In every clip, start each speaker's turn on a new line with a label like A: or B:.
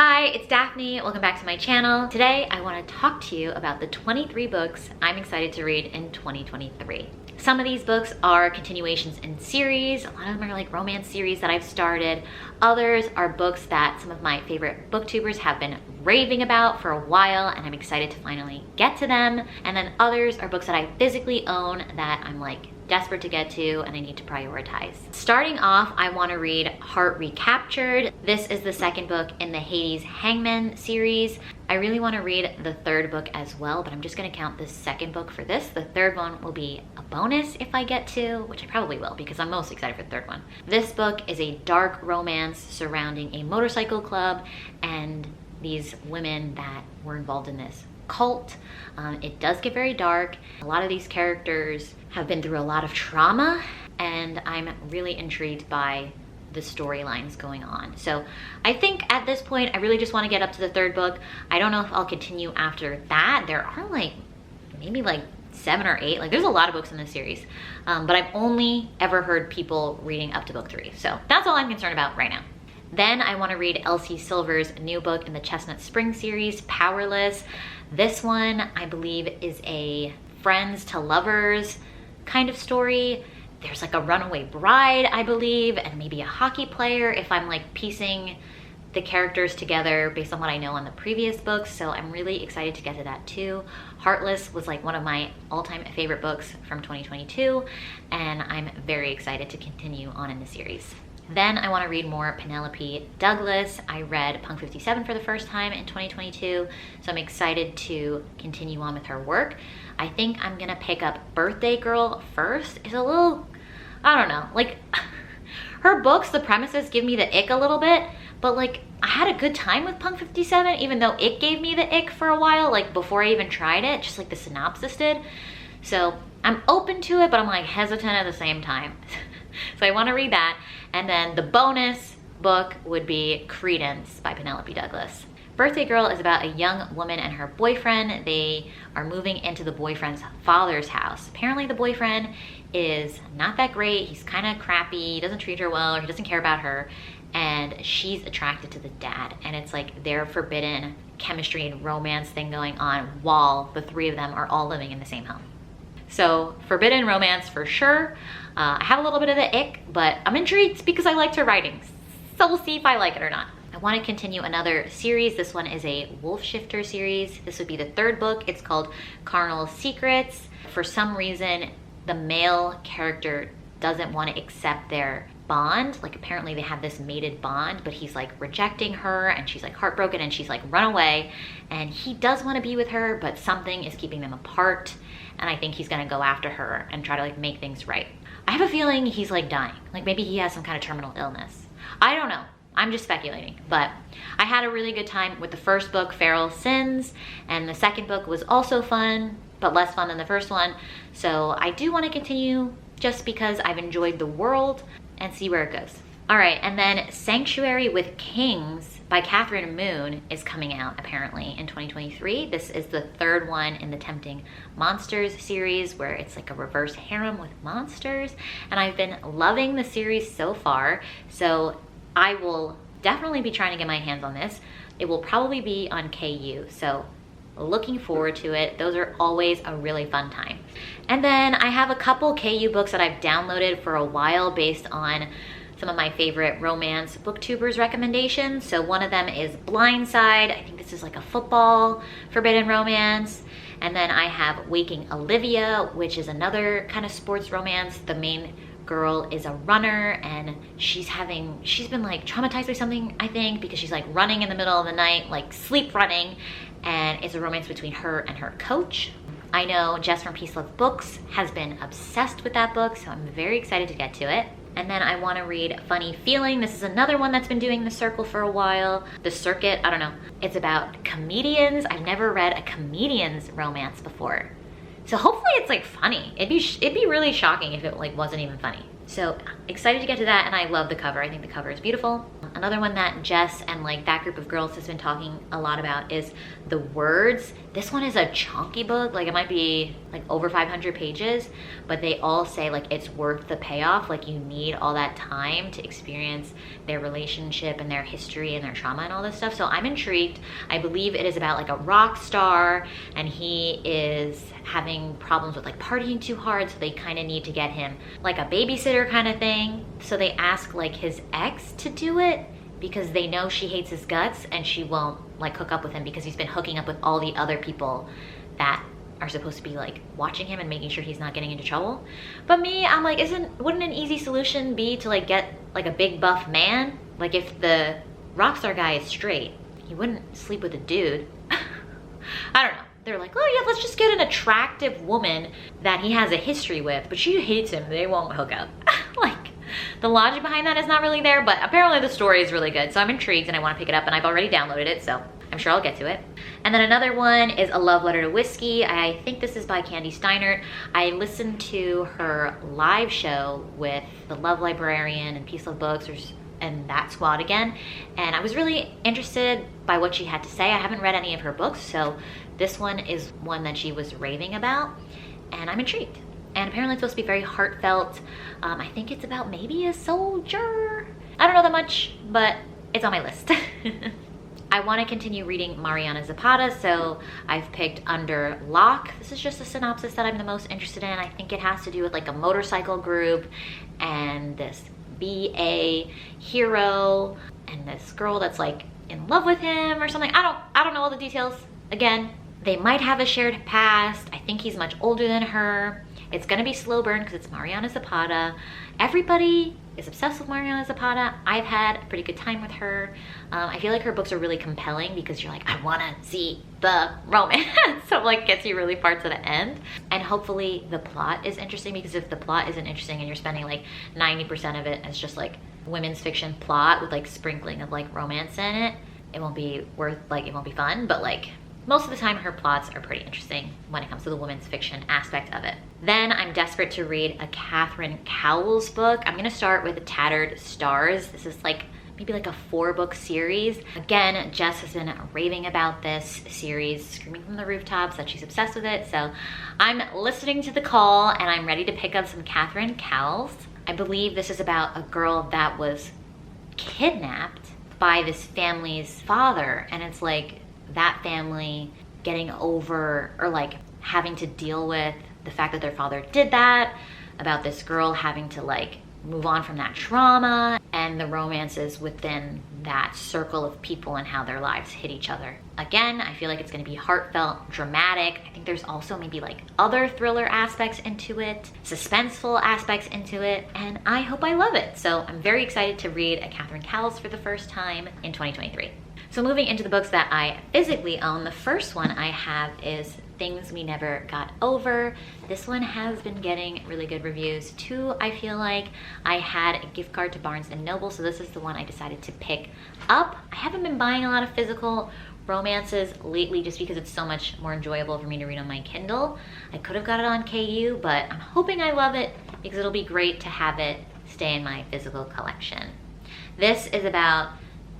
A: Hi, it's Daphne. Welcome back to my channel. Today, I want to talk to you about the 23 books I'm excited to read in 2023. Some of these books are continuations in series. A lot of them are like romance series that I've started. Others are books that some of my favorite booktubers have been raving about for a while, and I'm excited to finally get to them. And then others are books that I physically own that I'm like desperate to get to and I need to prioritize. Starting off, I want to read Heart Recaptured. This is the second book in the Hades Hangman series. I really want to read the third book as well, but I'm just going to count the second book for this. The third one will be a bonus if I get to, which I probably will because I'm most excited for the third one. This book is a dark romance surrounding a motorcycle club and these women that were involved in this cult. It does get very dark. A lot of these characters have been through a lot of trauma, and I'm really intrigued by the storylines going on. So I think at this point, I really just want to get up to the third book. I don't know if I'll continue after that. There are like maybe like 7 or 8. Like there's a lot of books in this series, but I've only ever heard people reading up to book 3. So that's all I'm concerned about right now. Then I want to read Elsie Silver's new book in the Chestnut Spring series, Powerless. This one, I believe, is a friends to lovers kind of story. There's like a runaway bride, I believe, and maybe a hockey player if I'm like piecing the characters together based on what I know on the previous books. So I'm really excited to get to that too. Heartless was like one of my all-time favorite books from 2022, and I'm very excited to continue on in the series. Then I want to read more Penelope Douglas. I read Punk 57 for the first time in 2022, so I'm excited to continue on with her work. I think I'm gonna pick up Birthday Girl first. It's a little, I don't know, like her books, the premises give me the ick a little bit, but like I had a good time with Punk 57, even though it gave me the ick for a while, like before I even tried it, just like the synopsis did. So I'm open to it, but I'm like hesitant at the same time. So I want to read that. And then the bonus book would be Credence by Penelope Douglas. Birthday Girl is about a young woman and her boyfriend. They are moving into the boyfriend's father's house. Apparently the boyfriend is not that great. He's kind of crappy. He doesn't treat her well, or he doesn't care about her. And she's attracted to the dad. And it's like their forbidden chemistry and romance thing going on while the three of them are all living in the same home. So forbidden romance for sure. I have a little bit of the ick, but I'm intrigued because I liked her writing. So we'll see if I like it or not. I want to continue another series. This one is a Wolf Shifter series. This would be the third book. It's called Carnal Secrets. For some reason, the male character doesn't want to accept their bond. Like apparently they have this mated bond, but he's like rejecting her and she's like heartbroken and she's like run away, and he does want to be with her, but something is keeping them apart, and I think he's gonna go after her and try to like make things right. I have a feeling he's like dying. Like maybe he has some kind of terminal illness. I don't know. I'm just speculating, but I had a really good time with the first book, Feral Sins, and the second book was also fun, but less fun than the first one. So I do want to continue just because I've enjoyed the world and see where it goes. All right, and then Sanctuary with Kings by Catherine Moon is coming out apparently in 2023. This is the third one in the Tempting Monsters series, where it's like a reverse harem with monsters, and I've been loving the series so far. So I will definitely be trying to get my hands on this. It will probably be on KU, so looking forward to it. Those are always a really fun time. And then I have a couple KU books that I've downloaded for a while based on some of my favorite romance booktubers recommendations. So one of them is Blide Side. I think this is like a football forbidden romance. And then I have Waking Olivia, which is another kind of sports romance. The main girl is a runner, and she's been like traumatized by something, I think, because she's like running in the middle of the night, like sleep running, and it's a romance between her and her coach. I know Jess from Peace Love Books has been obsessed with that book, so I'm very excited to get to it. And then I want to read Funny Feeling. This is another one that's been doing the circle for a while. The circuit, I don't know. It's about comedians. I've never read a comedian's romance before. So hopefully it's like funny. It'd be really shocking if it like wasn't even funny. So excited to get to that, and I love the cover. I think the cover is beautiful. Another one that Jess and like that group of girls has been talking a lot about is The Words. This one is a chunky book, like it might be like over 500 pages, but they all say like it's worth the payoff. Like you need all that time to experience their relationship and their history and their trauma and all this stuff. So I'm intrigued. I believe it is about like a rock star, and he is having problems with like partying too hard, so they kind of need to get him like a babysitter kind of thing. So they ask like his ex to do it because they know she hates his guts and she won't like hook up with him because he's been hooking up with all the other people that are supposed to be like watching him and making sure he's not getting into trouble. But me, I'm like, wouldn't an easy solution be to like get like a big buff man? Like if the rock star guy is straight, he wouldn't sleep with a dude. I don't know. They're like, oh yeah, let's just get an attractive woman that he has a history with, but she hates him, they won't hook up. Like, the logic behind that is not really there, but apparently the story is really good, so I'm intrigued and I want to pick it up, and I've already downloaded it, so I'm sure I'll get to it. And then another one is A Love Letter to Whiskey. I think this is by Candy Steinert. I listened to her live show with the Love Librarian and Peace Love Books, and that squad again, and I was really interested by what she had to say. I haven't read any of her books, so this one is one that she was raving about, and I'm intrigued. And apparently it's supposed to be very heartfelt. I think it's about maybe a soldier. I don't know that much, but it's on my list. I want to continue reading Mariana Zapata, so I've picked Under Locke. This is just a synopsis that I'm the most interested in. I think it has to do with like a motorcycle group and this BA hero and this girl that's like in love with him or something. I don't know all the details. Again, they might have a shared past. I think he's much older than her. It's gonna be slow burn because it's Mariana Zapata. Everybody is obsessed with Mariana Zapata. I've had a pretty good time with her. I feel like her books are really compelling because you're like, I wanna see the romance. So like gets you really far to the end. And hopefully the plot is interesting, because if the plot isn't interesting and you're spending like 90% of it as just like women's fiction plot with like sprinkling of like romance in it, it won't be fun. But like most of the time her plots are pretty interesting when it comes to the women's fiction aspect of it. Then I'm desperate to read a Catherine Cowles book. I'm gonna start with Tattered Stars. This is like maybe like a 4-book series. Again, Jess has been raving about this series, screaming from the rooftops that she's obsessed with it. So I'm listening to the call and I'm ready to pick up some Catherine Cowles. I believe this is about a girl that was kidnapped by this family's father, and it's like that family getting over or like having to deal with the fact that their father did that, about this girl having to like move on from that trauma, and the romances within that circle of people and how their lives hit each other. Again, I feel like it's going to be heartfelt, dramatic. I think there's also maybe like other thriller aspects into it, suspenseful aspects into it, and I hope I love it. So I'm very excited to read a Catherine Cowles for the first time in 2023. So moving into the books that I physically own, the first one I have is Things We Never Got Over. This one has been getting really good reviews too, I feel like. I had a gift card to Barnes & Noble, so this is the one I decided to pick up. I haven't been buying a lot of physical romances lately just because it's so much more enjoyable for me to read on my Kindle. I could have got it on KU, but I'm hoping I love it because it'll be great to have it stay in my physical collection. This is about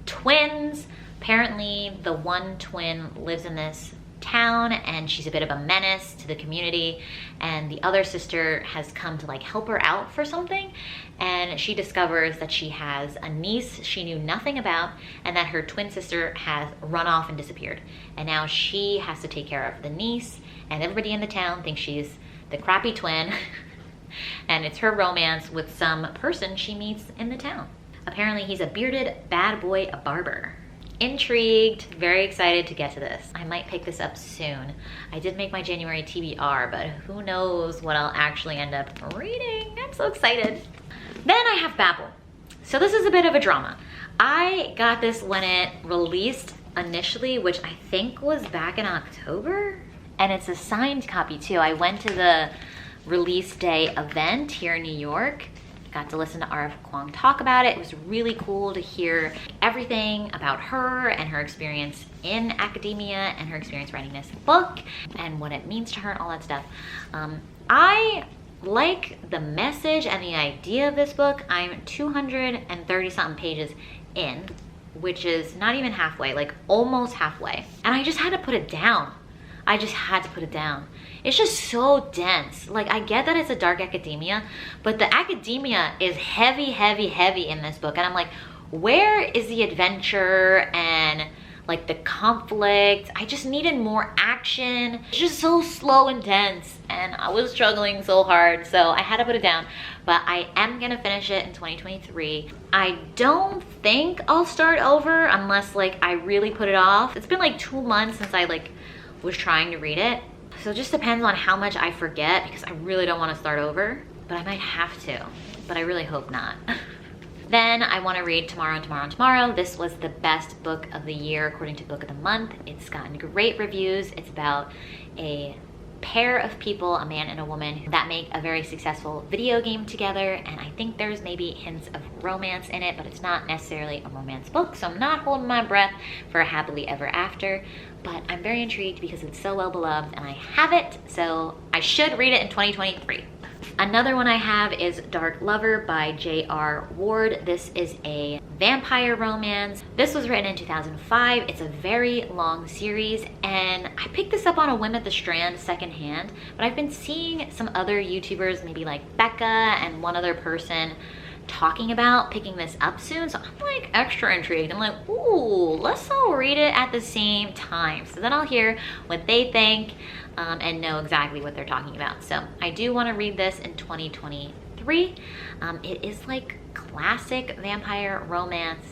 A: twins. Apparently the one twin lives in this town and she's a bit of a menace to the community, and the other sister has come to like help her out for something, and she discovers that she has a niece she knew nothing about and that her twin sister has run off and disappeared, and now she has to take care of the niece, and everybody in the town thinks she's the crappy twin and it's her romance with some person she meets in the town. Apparently he's a bearded bad boy, a barber. Intrigued, very excited to get to this. I might pick this up soon. I did make my January TBR, but who knows what I'll actually end up reading. I'm so excited. Then I have Babel. So this is a bit of a drama. I got this when it released initially, which I think was back in October, and it's a signed copy too. I went to the release day event here in New York. Got to listen to R.F. Kuang talk about it. It was really cool to hear everything about her and her experience in academia and her experience writing this book and what it means to her and all that stuff. I like the message and the idea of this book. I'm 230 something pages in, which is not even halfway, like almost halfway. And I just had to put it down. I just had to put it down. It's just so dense. Like, I get that it's a dark academia, but the academia is heavy, heavy, heavy in this book. And I'm like, where is the adventure and like the conflict? I just needed more action. It's just so slow and dense, and I was struggling so hard, so I had to put it down. But I am gonna finish it in 2023. I don't think I'll start over unless like I really put it off. It's been like 2 months since I like was trying to read it, so it just depends on how much I forget, because I really don't want to start over, but I might have to, but I really hope not. Then I want to read Tomorrow and Tomorrow and Tomorrow. This was the best book of the year according to Book of the Month. It's gotten great reviews. It's about a pair of people, a man and a woman, that make a very successful video game together, and I think there's maybe hints of romance in it, but it's not necessarily a romance book, so I'm not holding my breath for a happily ever after. But I'm very intrigued because it's so well beloved and I have it, so I should read it in 2023. Another one I have is Dark Lover by J.R. Ward. This is a vampire romance. This was written in 2005. It's a very long series, and I picked this up on a whim at the Strand secondhand, but I've been seeing some other YouTubers, maybe like Becca and one other person, talking about picking this up soon, so I'm like extra intrigued. I'm like, ooh, let's all read it at the same time, so then I'll hear what they think and know exactly what they're talking about. So I do want to read this in 2023. It is like classic vampire romance,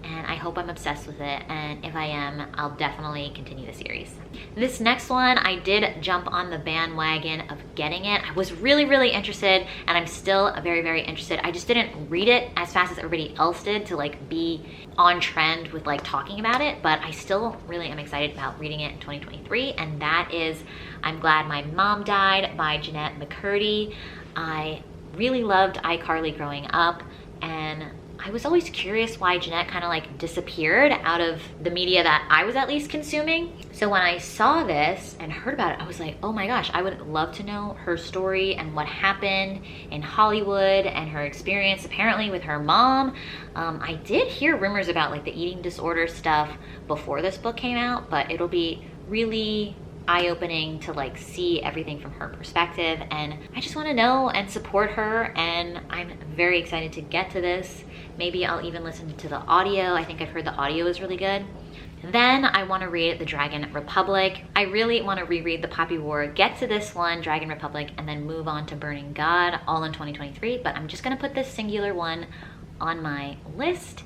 A: and I hope I'm obsessed with it, and if I am, I'll definitely continue the series. This next one, I did jump on the bandwagon of getting it. I was really, really interested, and I'm still very, very interested. I just didn't read it as fast as everybody else did to like be on trend with like talking about it, but I still really am excited about reading it in 2023, and that is I'm Glad My Mom Died by Jeanette McCurdy. I really loved iCarly growing up, and I was always curious why Jeanette kind of like disappeared out of the media that I was at least consuming. So when I saw this and heard about it, I was like, oh my gosh, I would love to know her story and what happened in Hollywood and her experience apparently with her mom. I did hear rumors about like the eating disorder stuff before this book came out, but it'll be really eye-opening to like see everything from her perspective, and I just want to know and support her, and I'm very excited to get to this. Maybe I'll even listen to the audio. I think I've heard the audio is really good. Then I want to read The Dragon Republic. I really want to reread The Poppy War, get to this one, Dragon Republic, and then move on to Burning God, all in 2023, but I'm just gonna put this singular one on my list.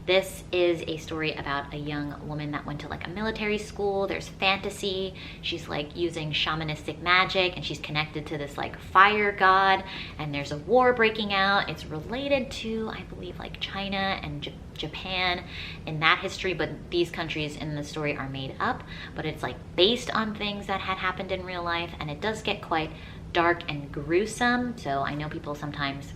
A: This is a story about a young woman that went to like a military school. There's fantasy. She's like using shamanistic magic, and she's connected to this like fire god, and there's a war breaking out. It's related to, I believe, like China and Japan in that history, but these countries in the story are made up, but it's like based on things that had happened in real life, and it does get quite dark and gruesome. So I know people sometimes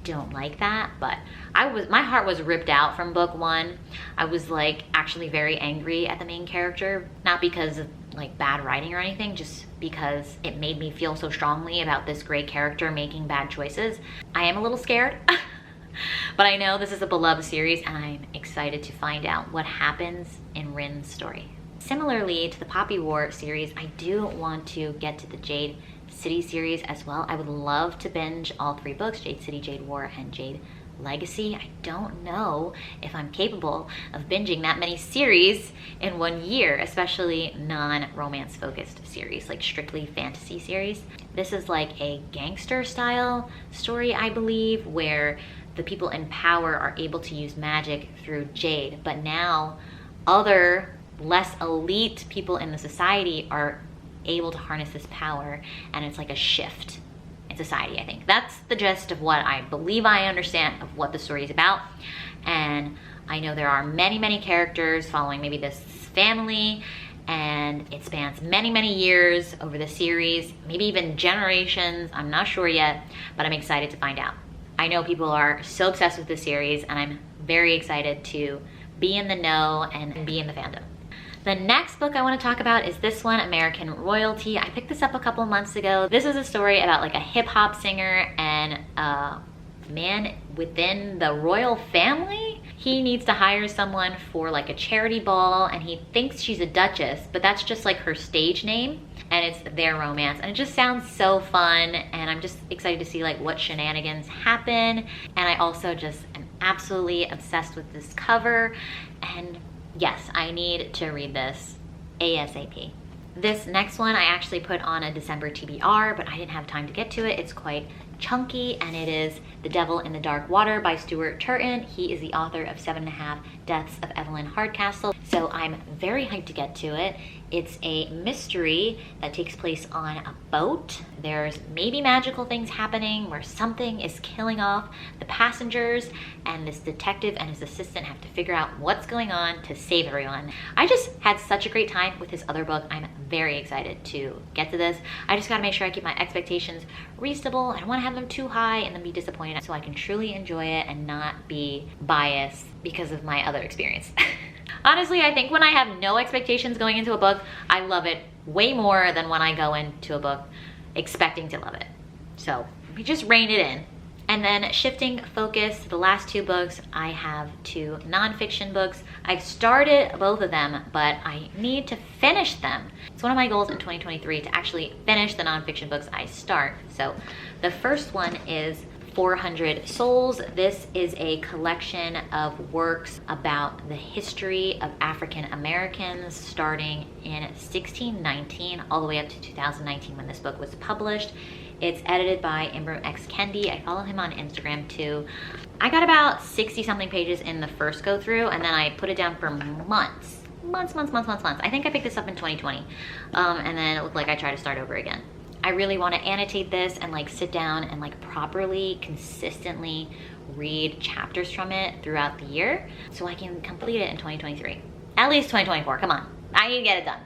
A: don't like that, but my heart was ripped out from book one. I was like actually very angry at the main character, not because of like bad writing or anything, just because it made me feel so strongly about this great character making bad choices. I am a little scared, but I know this is a beloved series, and I'm excited to find out what happens in Rin's story. Similarly to the Poppy War series, I do want to get to the Jade City series as well. I would love to binge all 3 books, Jade City, Jade War, and Jade Legacy. I don't know if I'm capable of binging that many series in 1 year, especially non-romance focused series, like strictly fantasy series. This is like a gangster style story, I believe, where the people in power are able to use magic through Jade, but now other less elite people in the society are able to harness this power, and it's like a shift in society. I think that's the gist of what I believe I understand of what the story is about, and I know there are many characters following maybe this family, and it spans many years over the series, maybe even generations. I'm not sure yet, but I'm excited to find out. I know people are so obsessed with this series, and I'm very excited to be in the know and be in the fandom. The next book I want to talk about is this one, American Royalty. I picked this up a couple months ago. This is a story about like a hip hop singer and a man within the royal family. He needs to hire someone for like a charity ball, and he thinks she's a duchess, but that's just like her stage name, and it's their romance. And it just sounds so fun, and I'm just excited to see like what shenanigans happen. And I also just am absolutely obsessed with this cover, and yes, I need to read this ASAP. This next one I actually put on a December TBR, but I didn't have time to get to it. It's quite chunky, and it is The Devil in the Dark Water by Stuart Turton. He is the author of 7.5 Deaths of Evelyn Hardcastle, so I'm very hyped to get to it. It's a mystery that takes place on a boat. There's maybe magical things happening where something is killing off the passengers, and this detective and his assistant have to figure out what's going on to save everyone. I just had such a great time with his other book. I'm very excited to get to this. I just gotta make sure I keep my expectations reasonable. I don't wanna have them too high and then be disappointed, so I can truly enjoy it and not be biased because of my other experience. Honestly, I think when I have no expectations going into a book, I love it way more than when I go into a book expecting to love it. So we just rein it in. And then shifting focus to the last two books, I have two nonfiction books. I've started both of them, but I need to finish them. It's one of my goals in 2023 to actually finish the nonfiction books I start. So the first one is 400 Souls. This is a collection of works about the history of African Americans starting in 1619 all the way up to 2019 when this book was published. It's edited by Ibram X. Kendi. I follow him on Instagram too. I got about 60 something pages in the first go through, and then I put it down for months. I think I picked this up in 2020. And then it looked like I tried to start over again. I really want to annotate this and like sit down and like properly, consistently read chapters from it throughout the year so I can complete it in 2023. At least 2024, come on. I need to get it done.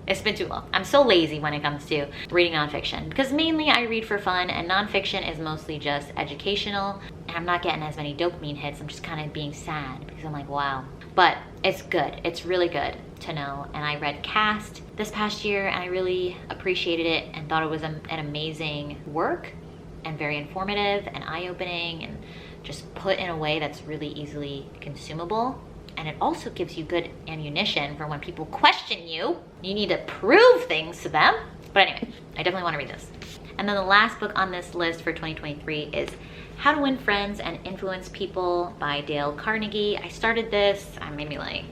A: It's been too long. I'm so lazy when it comes to reading nonfiction because mainly I read for fun, and nonfiction is mostly just educational, and I'm not getting as many dopamine hits. I'm just kind of being sad because I'm like, wow. But it's good. It's really good to know. And I read Cast this past year, and I really appreciated it and thought it was an amazing work and very informative and eye-opening and just put in a way that's really easily consumable. And it also gives you good ammunition for when people question you. You need to prove things to them. But anyway, I definitely want to read this. And then the last book on this list for 2023 is How to Win Friends and Influence People by Dale Carnegie. I started this, I'm maybe like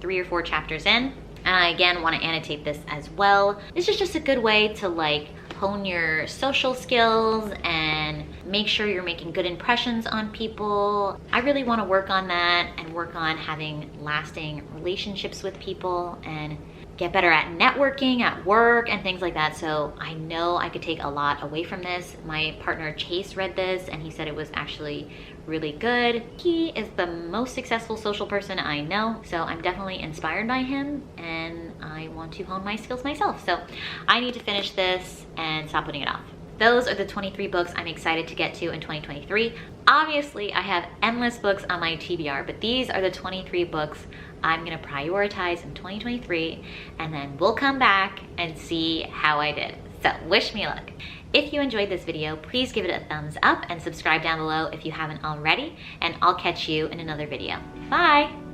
A: 3 or 4 chapters in. And I again want to annotate this as well. This is just a good way to like hone your social skills and make sure you're making good impressions on people. I really want to work on that and work on having lasting relationships with people and get better at networking at work and things like that. So I know I could take a lot away from this. My partner Chase read this and he said it was actually really good. He is the most successful social person I know, so I'm definitely inspired by him and I want to hone my skills myself. So I need to finish this and stop putting it off. Those are the 23 books I'm excited to get to in 2023. Obviously, I have endless books on my TBR, but these are the 23 books I'm gonna prioritize in 2023, and then we'll come back and see how I did. So wish me luck. If you enjoyed this video, please give it a thumbs up and subscribe down below if you haven't already, and I'll catch you in another video. Bye!